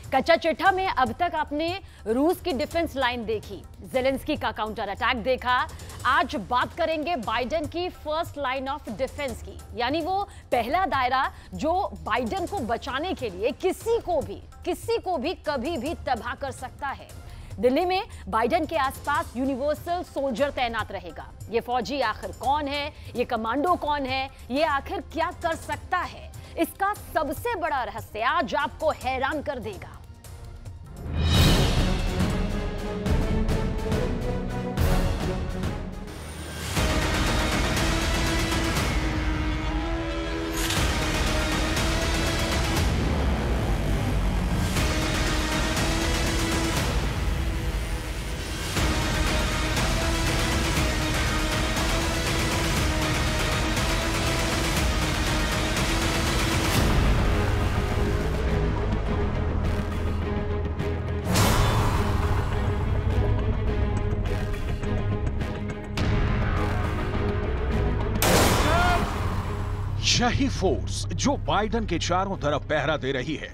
कच्चा चिट्ठा में अब तक आपने रूस की डिफेंस लाइन देखी, जेलेंस्की का काउंटर अटैक देखा। आज बात करेंगे बाइडेन की फर्स्ट लाइन ऑफ डिफेंस की, यानी वो पहला दायरा जो बाइडेन को बचाने के लिए किसी को भी कभी भी तबाह कर सकता है। दिल्ली में बाइडेन के आसपास यूनिवर्सल सोल्जर तैनात रहेगा। ये फौजी आखिर कौन है, ये कमांडो कौन है, ये आखिर क्या कर सकता है, इसका सबसे बड़ा रहस्य आज आपको हैरान कर देगा। यही फोर्स जो बाइडेन के चारों तरफ पहरा दे रही है,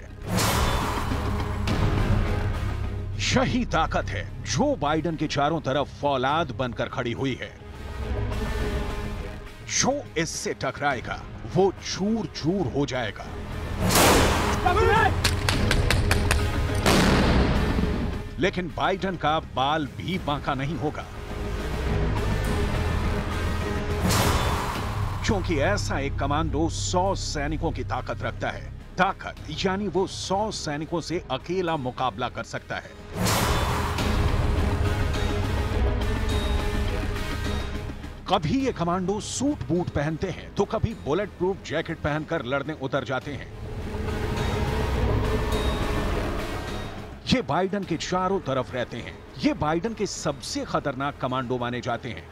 यही ताकत है जो बाइडेन के चारों तरफ फौलाद बनकर खड़ी हुई है। जो इससे टकराएगा वो चूर चूर हो जाएगा। लेकिन बाइडेन का बाल भी बांका नहीं होगा, क्योंकि ऐसा एक कमांडो 100 सैनिकों की ताकत रखता है। ताकत यानी वो 100 सैनिकों से अकेला मुकाबला कर सकता है। कभी ये कमांडो सूट बूट पहनते हैं तो कभी बुलेट प्रूफ जैकेट पहनकर लड़ने उतर जाते हैं। ये बाइडेन के चारों तरफ रहते हैं। ये बाइडेन के सबसे खतरनाक कमांडो माने जाते हैं।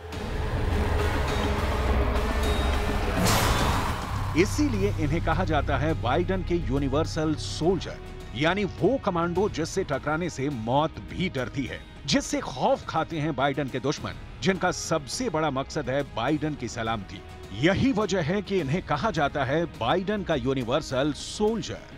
इसीलिए इन्हें कहा जाता है बाइडेन के यूनिवर्सल सोल्जर, यानी वो कमांडो जिससे टकराने से मौत भी डरती है, जिससे खौफ खाते हैं बाइडेन के दुश्मन, जिनका सबसे बड़ा मकसद है बाइडेन की सलामती। यही वजह है कि इन्हें कहा जाता है बाइडेन का यूनिवर्सल सोल्जर।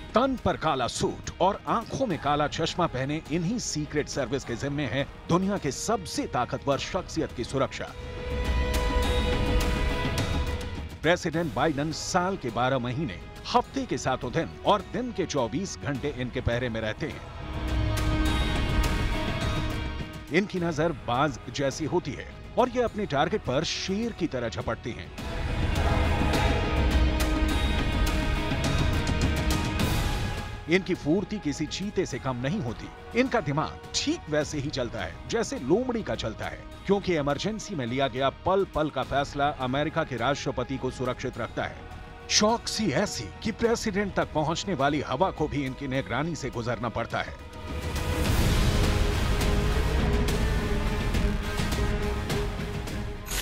तन पर काला सूट और आंखों में काला चश्मा पहने इन्हीं सीक्रेट सर्विस के जिम्मे है दुनिया के सबसे ताकतवर शख्सियत की सुरक्षा। प्रेसिडेंट बाइडेन साल के 12 महीने, हफ्ते के 7 दिन और दिन के 24 घंटे इनके पहरे में रहते हैं। इनकी नजर बाज जैसी होती है और ये अपने टारगेट पर शेर की तरह झपटते हैं। इनकी फुर्ती किसी चीते से कम नहीं होती। इनका दिमाग ठीक वैसे ही चलता है जैसे लोमड़ी का चलता है, क्योंकि इमरजेंसी में लिया गया पल पल का फैसला अमेरिका के राष्ट्रपति को सुरक्षित रखता है। चौकसी ऐसी कि प्रेसिडेंट तक पहुंचने वाली हवा को भी इनकी निगरानी से गुजरना पड़ता है।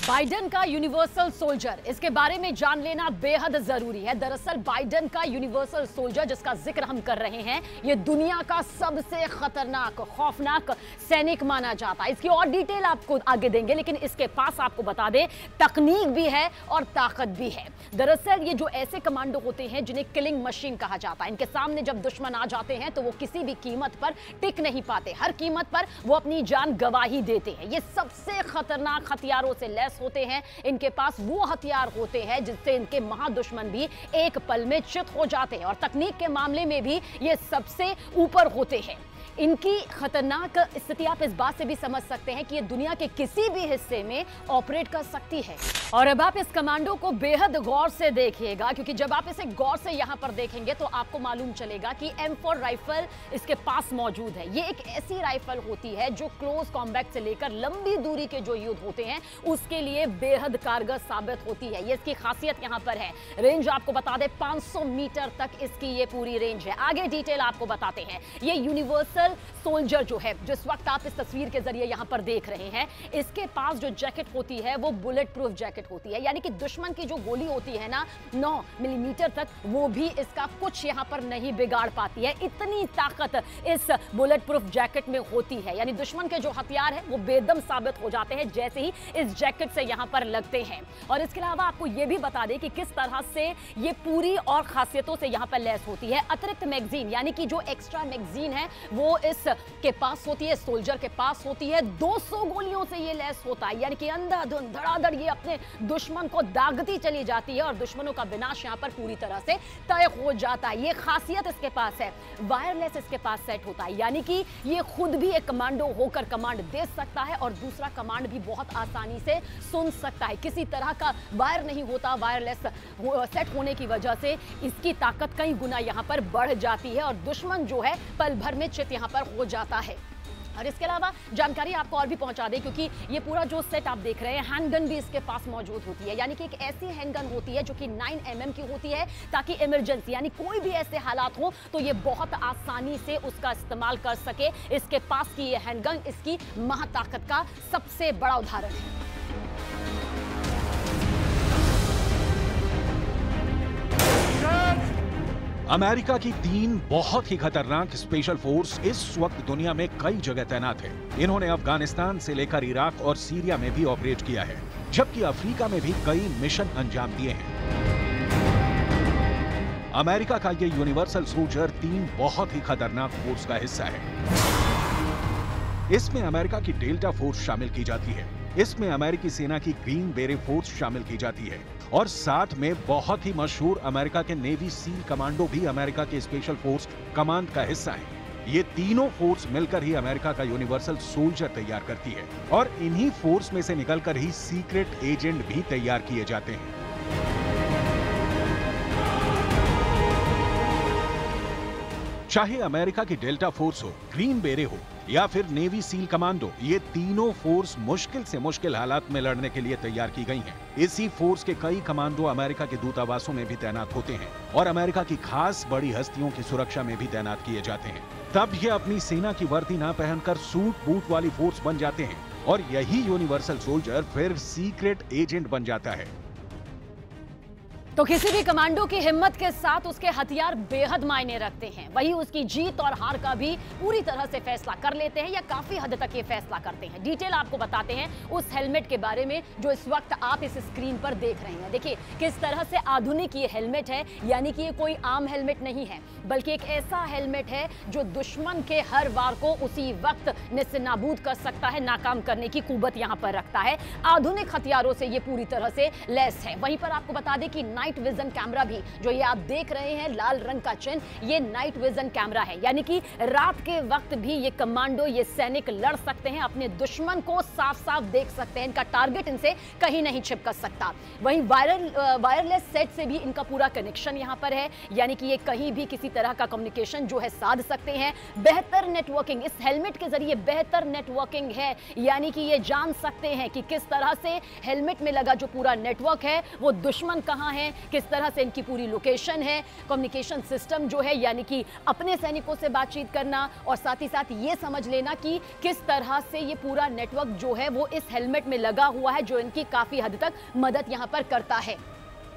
बाइडेन का यूनिवर्सल सोल्जर, इसके बारे में जान लेना बेहद जरूरी है। दरअसल बाइडेन का यूनिवर्सल सोल्जर जिसका जिक्र हम कर रहे हैं, ये दुनिया का सबसे खतरनाक, खौफनाक सैनिक माना जाता है। इसकी और डिटेल आपको आगे देंगे, लेकिन इसके पास आपको बता दें तकनीक भी है और ताकत भी है। दरअसल ये जो ऐसे कमांडो होते हैं जिन्हें किलिंग मशीन कहा जाता है, इनके सामने जब दुश्मन आ जाते हैं तो वो किसी भी कीमत पर टिक नहीं पाते। हर कीमत पर वो अपनी जान गंवा ही देते हैं। ये सबसे खतरनाक हथियारों से लैस होते हैं। इनके पास वो हथियार होते हैं जिससे इनके महादुश्मन भी एक पल में चित हो जाते हैं, और तकनीक के मामले में भी ये सबसे ऊपर होते हैं। इनकी खतरनाक स्थिति आप इस बात से भी समझ सकते हैं कि ये दुनिया के किसी भी हिस्से में ऑपरेट कर सकती है। और अब आप इस कमांडो को बेहद गौर से देखिएगा, क्योंकि जब आप इसे गौर से यहां पर देखेंगे तो आपको मालूम चलेगा कि M4 राइफल इसके पास मौजूद है। ये एक ऐसी राइफल होती है जो क्लोज कॉम्बैट से लेकर लंबी दूरी के जो युद्ध होते हैं उसके लिए बेहद कारगर साबित होती है। ये इसकी खासियत यहां पर है। रेंज आपको बता दें 500 मीटर तक इसकी ये पूरी रेंज है। आगे डिटेल आपको बताते हैं। ये यूनिवर्सल यूनिवर्सल सोल्जर जो है, जिस वक्त आप इस तस्वीर के जरिए यहां पर देख रहे हैं, इसके पास जो जैकेट होती है वो बुलेट प्रूफ जैकेट होती है, यानी कि दुश्मन की जो गोली होती है ना 9 मिलीमीटर तक, वो भी इसका कुछ यहां पर नहीं बिगाड़ पाती है। इतनी ताकत इस बुलेट प्रूफ जैकेट में होती है, यानी दुश्मन के जो हथियार है वो बेदम साबित हो जाते हैं जैसे ही इस जैकेट से यहां पर लगते हैं। और इसके अलावा आपको यह भी बता दें कि किस तरह से ये पूरी और खासियतों से यहां पर लैस होती है। अतिरिक्त मैगजीन, यानी कि जो एक्स्ट्रा मैगजीन है वो इस के पास होती है, सोल्जर के पास होती है। 200 गोलियों से ये लैस होता है, यानी कि अंधाधुंध धड़ाधड़ ये अपने दुश्मन को दागती चली जाती है और दुश्मनों का विनाश यहां पर पूरी तरह से तय हो जाता है। ये खासियत इसके पास है। वायरलेस इसके पास सेट होता है, यानी कि ये खुद भी एक कमांडो होकर कमांड दे सकता है और दूसरा कमांड भी बहुत आसानी से सुन सकता है। किसी तरह का वायर नहीं होता, वायरलेस सेट होने की वजह से इसकी ताकत कई गुना यहां पर बढ़ जाती है और दुश्मन जो है पल भर में चित यहां पर हो जाता है। और इसके अलावा जानकारी आपको और भी पहुंचा दें, क्योंकि ये पूरा जो सेट आप देख रहे हैं, हैंडगन भी इसके पास मौजूद होती है, यानी कि एक ऐसी हैंडगन होती है जो कि 9 mm की होती है, ताकि इमरजेंसी यानी कोई भी ऐसे हालात हो तो ये बहुत आसानी से उसका इस्तेमाल कर सके। इसके पास की ये हैंडगन इसकी महाताकत का सबसे बड़ा उदाहरण है। अमेरिका की 3 बहुत ही खतरनाक स्पेशल फोर्स इस वक्त दुनिया में कई जगह तैनात है। इन्होंने अफगानिस्तान से लेकर इराक और सीरिया में भी ऑपरेट किया है, जबकि अफ्रीका में भी कई मिशन अंजाम दिए हैं। अमेरिका का ये यूनिवर्सल सोल्जर 3 बहुत ही खतरनाक फोर्स का हिस्सा है। इसमें अमेरिका की डेल्टा फोर्स शामिल की जाती है, इसमें अमेरिकी सेना की ग्रीन बेरेट फोर्स शामिल की जाती है और साथ में बहुत ही मशहूर अमेरिका के नेवी सील कमांडो भी अमेरिका के स्पेशल फोर्स कमांड का हिस्सा है। ये तीनों फोर्स मिलकर ही अमेरिका का यूनिवर्सल सोल्जर तैयार करती है और इन्हीं फोर्स में से निकलकर ही सीक्रेट एजेंट भी तैयार किए जाते हैं। चाहे अमेरिका की डेल्टा फोर्स हो, ग्रीन बेरे हो या फिर नेवी सील कमांडो, ये तीनों फोर्स मुश्किल से मुश्किल हालात में लड़ने के लिए तैयार की गई हैं। इसी फोर्स के कई कमांडो अमेरिका के दूतावासों में भी तैनात होते हैं और अमेरिका की खास बड़ी हस्तियों की सुरक्षा में भी तैनात किए जाते हैं। तब ये अपनी सेना की वर्दी ना पहनकर सूट बूट वाली फोर्स बन जाते हैं और यही यूनिवर्सल सोल्जर फिर सीक्रेट एजेंट बन जाता है। तो किसी भी कमांडो की हिम्मत के साथ उसके हथियार बेहद मायने रखते हैं। वही उसकी जीत और हार का भी पूरी तरह से फैसला कर लेते हैं या काफी हद तक ये फैसला करते हैं। डिटेल आपको बताते हैं उस हेलमेट के बारे में जो इस वक्त आप इस स्क्रीन पर देख रहे हैं। देखिए किस तरह से आधुनिक ये हेलमेट है, यानी कि ये कोई आम हेलमेट नहीं है, बल्कि एक ऐसा हेलमेट है जो दुश्मन के हर वार को उसी वक्त नेस्तनाबूद कर सकता है, नाकाम करने की कुव्वत यहाँ पर रखता है। आधुनिक हथियारों से ये पूरी तरह से लैस है। वहीं पर आपको बता दें कि नाइट विजन कैमरा भी, जो ये आप देख रहे हैं लाल रंग का चिन्ह, ये नाइट विजन कैमरा है, यानी कि रात के वक्त भी ये कमांडो, ये सैनिक लड़ सकते हैं, अपने दुश्मन को साफ साफ देख सकते हैं, इनका टारगेट इनसे कहीं नहीं छिपक सकता। वहीं वायरलेस सेट से भी इनका पूरा कनेक्शन यहाँ पर है, यानी कि ये कहीं भी किसी तरह का कम्युनिकेशन जो है साध सकते हैं। बेहतर नेटवर्किंग, इस हेलमेट के जरिए बेहतर नेटवर्किंग है, यानी कि ये जान सकते हैं कि किस तरह से हेलमेट में लगा जो पूरा नेटवर्क है वो दुश्मन कहाँ है, किस तरह से इनकी पूरी लोकेशन है। कम्युनिकेशन सिस्टम जो है, यानी कि अपने सैनिकों से बातचीत करना और साथ ही साथ ये समझ लेना कि किस तरह से ये पूरा नेटवर्क जो है वो इस हेलमेट में लगा हुआ है, जो इनकी काफी हद तक मदद यहां पर करता है।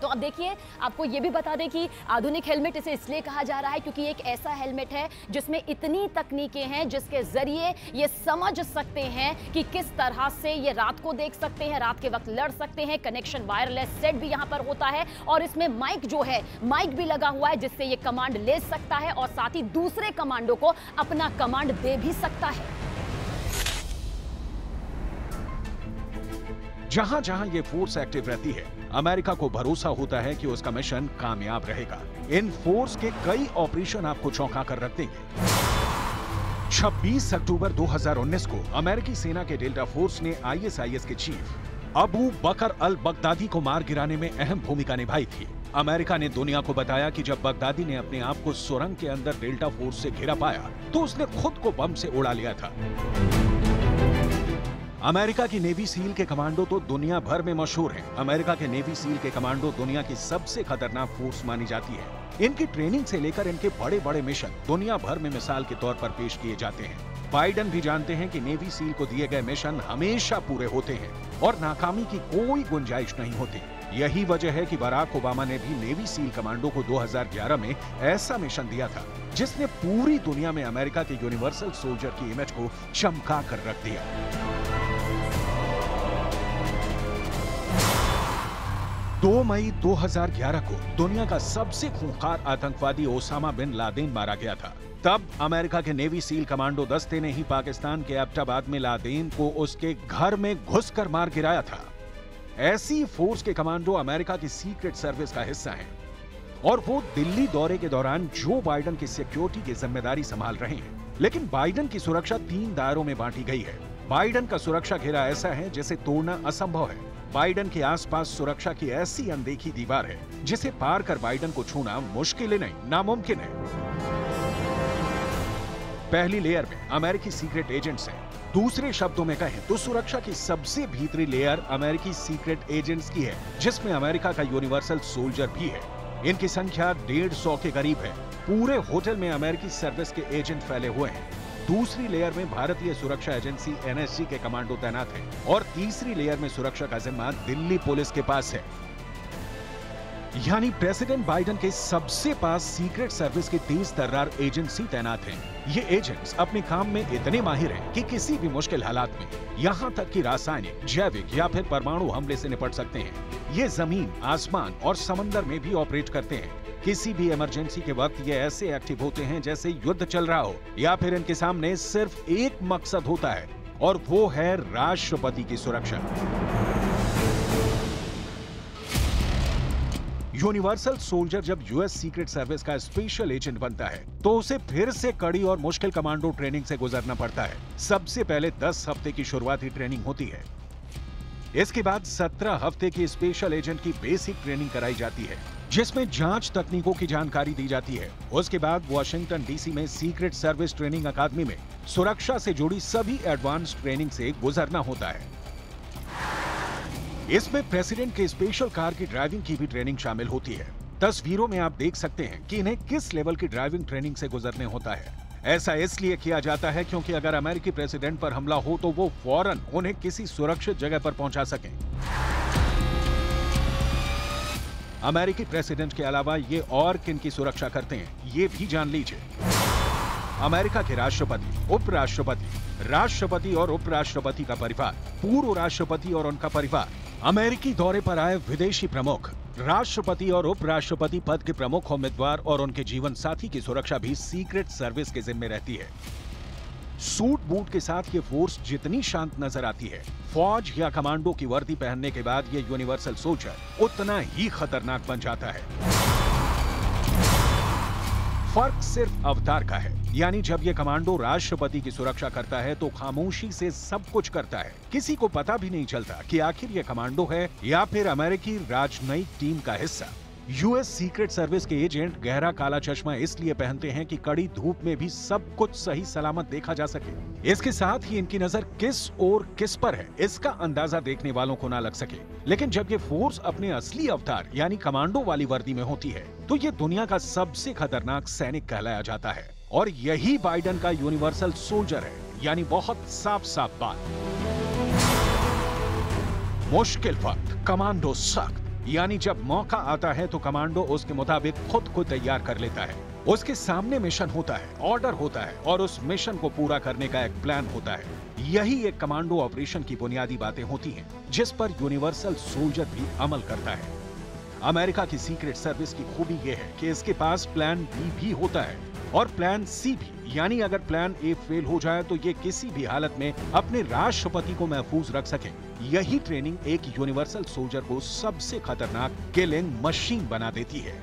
तो अब देखिए, आपको ये भी बता दें कि आधुनिक हेलमेट इसे इसलिए कहा जा रहा है क्योंकि एक ऐसा हेलमेट है जिसमें इतनी तकनीकें हैं जिसके जरिए ये समझ सकते हैं कि किस तरह से ये रात को देख सकते हैं, रात के वक्त लड़ सकते हैं। कनेक्शन वायरलेस सेट भी यहाँ पर होता है और इसमें माइक जो है, माइक भी लगा हुआ है जिससे ये कमांड ले सकता है और साथ ही दूसरे कमांडो को अपना कमांड दे भी सकता है। जहां जहां ये फोर्स एक्टिव रहती है, अमेरिका को भरोसा होता है कि उसका मिशन कामयाब रहेगा। इन फोर्स के कई ऑपरेशन आपको चौंका कर रख देंगे। 26 अक्टूबर 2019 को अमेरिकी सेना के डेल्टा फोर्स ने ISIS के चीफ अबू बकर अल बगदादी को मार गिराने में अहम भूमिका निभाई थी। अमेरिका ने दुनिया को बताया कि जब बगदादी ने अपने आप को सुरंग के अंदर डेल्टा फोर्स से घिरा पाया तो उसने खुद को बम से उड़ा लिया था। अमेरिका की नेवी सील के कमांडो तो दुनिया भर में मशहूर हैं। अमेरिका के नेवी सील के कमांडो दुनिया की सबसे खतरनाक फोर्स मानी जाती है। इनकी ट्रेनिंग से लेकर इनके बड़े बड़े मिशन दुनिया भर में मिसाल के तौर पर पेश किए जाते हैं। बाइडन भी जानते हैं कि नेवी सील को दिए गए मिशन हमेशा पूरे होते हैं और नाकामी की कोई गुंजाइश नहीं होती। यही वजह है कि बराक ओबामा ने भी नेवी सील कमांडो को 2011 में ऐसा मिशन दिया था जिसने पूरी दुनिया में अमेरिका के यूनिवर्सल सोल्जर की इमेज को चमका कर रख दिया। 2 मई 2011 को दुनिया का सबसे खूंखार आतंकवादी ओसामा बिन लादेन मारा गया था। तब अमेरिका के नेवी सील कमांडो दस्ते ने ही पाकिस्तान के एबटाबाद में लादेन को उसके घर में घुसकर मार गिराया था। ऐसी फोर्स के कमांडो अमेरिका की सीक्रेट सर्विस का हिस्सा हैं और वो दिल्ली दौरे के दौरान जो बाइडन की सिक्योरिटी की जिम्मेदारी संभाल रहे हैं। लेकिन बाइडन की सुरक्षा 3 दायरों में बांटी गई है। बाइडन का सुरक्षा घेरा ऐसा है जिसे तोड़ना असंभव है। बाइडन के आसपास सुरक्षा की ऐसी अनदेखी दीवार है जिसे पार कर बाइडन को छूना मुश्किल ही नहीं, नामुमकिन है। पहली लेयर में अमेरिकी सीक्रेट एजेंट्स हैं। दूसरे शब्दों में कहें तो सुरक्षा की सबसे भीतरी लेयर अमेरिकी सीक्रेट एजेंट्स की है, जिसमें अमेरिका का यूनिवर्सल सोल्जर भी है। इनकी संख्या 150 के करीब है। पूरे होटल में अमेरिकी सर्विस के एजेंट फैले हुए हैं। दूसरी लेयर में भारतीय सुरक्षा एजेंसी NSG के कमांडो तैनात हैं और तीसरी लेयर में सुरक्षा का जिम्मा दिल्ली पुलिस के पास है। यानी प्रेसिडेंट बाइडन के सबसे पास सीक्रेट सर्विस के 30 तर्रार एजेंसी तैनात हैं। ये एजेंट्स अपने काम में इतने माहिर हैं कि किसी भी मुश्किल हालात में, यहाँ तक कि रासायनिक, जैविक या फिर परमाणु हमले से निपट सकते हैं। ये जमीन, आसमान और समंदर में भी ऑपरेट करते हैं। किसी भी इमरजेंसी के वक्त ये ऐसे एक्टिव होते हैं जैसे युद्ध चल रहा हो या फिर इनके सामने सिर्फ एक मकसद होता है और वो है राष्ट्रपति की सुरक्षा। यूनिवर्सल सोल्जर जब यूएस सीक्रेट सर्विस का स्पेशल एजेंट बनता है तो उसे फिर से कड़ी और मुश्किल कमांडो ट्रेनिंग से गुजरना पड़ता है। सबसे पहले 10 हफ्ते की शुरुआती ट्रेनिंग होती है। इसके बाद 17 हफ्ते की स्पेशल एजेंट की बेसिक ट्रेनिंग कराई जाती है, जिसमें जांच तकनीकों की जानकारी दी जाती है। उसके बाद वॉशिंगटन DC में सीक्रेट सर्विस ट्रेनिंग अकादमी में सुरक्षा से जुड़ी सभी एडवांस ट्रेनिंग से गुजरना होता है। इसमें प्रेसिडेंट के स्पेशल कार की ड्राइविंग की भी ट्रेनिंग शामिल होती है। तस्वीरों में आप देख सकते हैं कि इन्हें किस लेवल की ड्राइविंग ट्रेनिंग से गुजरने होता है। ऐसा इसलिए किया जाता है क्योंकि अगर अमेरिकी प्रेसिडेंट पर हमला हो तो वो फौरन उन्हें किसी सुरक्षित जगह पर पहुंचा सकें। अमेरिकी प्रेसिडेंट के अलावा ये और किन की सुरक्षा करते हैं, ये भी जान लीजिए। अमेरिका के राष्ट्रपति, उपराष्ट्रपति, राष्ट्रपति और उपराष्ट्रपति का परिवार, पूर्व राष्ट्रपति और उनका परिवार, अमेरिकी दौरे पर आए विदेशी प्रमुख, राष्ट्रपति और उपराष्ट्रपति पद के प्रमुख उम्मीदवार और उनके जीवन साथी की सुरक्षा भी सीक्रेट सर्विस के जिम्मे रहती है। सूट बूट के साथ ये फोर्स जितनी शांत नजर आती है, फौज या कमांडो की वर्दी पहनने के बाद ये यूनिवर्सल सोल्जर उतना ही खतरनाक बन जाता है। फर्क सिर्फ अवतार का है, यानी जब ये कमांडो राष्ट्रपति की सुरक्षा करता है तो खामोशी से सब कुछ करता है। किसी को पता भी नहीं चलता कि आखिर ये कमांडो है या फिर अमेरिकी राजनयिक टीम का हिस्सा। यूएस सीक्रेट सर्विस के एजेंट गहरा काला चश्मा इसलिए पहनते हैं कि कड़ी धूप में भी सब कुछ सही सलामत देखा जा सके। इसके साथ ही इनकी नजर किस और किस पर है, इसका अंदाजा देखने वालों को ना लग सके। लेकिन जब ये फोर्स अपने असली अवतार यानी कमांडो वाली वर्दी में होती है तो ये दुनिया का सबसे खतरनाक सैनिक कहलाया जाता है। और यही बाइडन का यूनिवर्सल सोल्जर है, यानी बहुत साफ साफ बात। मुश्किल वक्त कमांडो सख्त, यानी जब मौका आता है तो कमांडो उसके मुताबिक खुद को तैयार कर लेता है। उसके सामने मिशन होता है, ऑर्डर होता है और उस मिशन को पूरा करने का एक प्लान होता है। यही एक कमांडो ऑपरेशन की बुनियादी बातें होती हैं, जिस पर यूनिवर्सल सोल्जर भी अमल करता है। अमेरिका की सीक्रेट सर्विस की खूबी यह है कि इसके पास प्लान बी भी होता है और प्लान सी भी, यानी अगर प्लान ए फेल हो जाए तो ये किसी भी हालत में अपने राष्ट्रपति को महफूज रख सकें। यही ट्रेनिंग एक यूनिवर्सल सोल्जर को सबसे खतरनाक किलिंग मशीन बना देती है।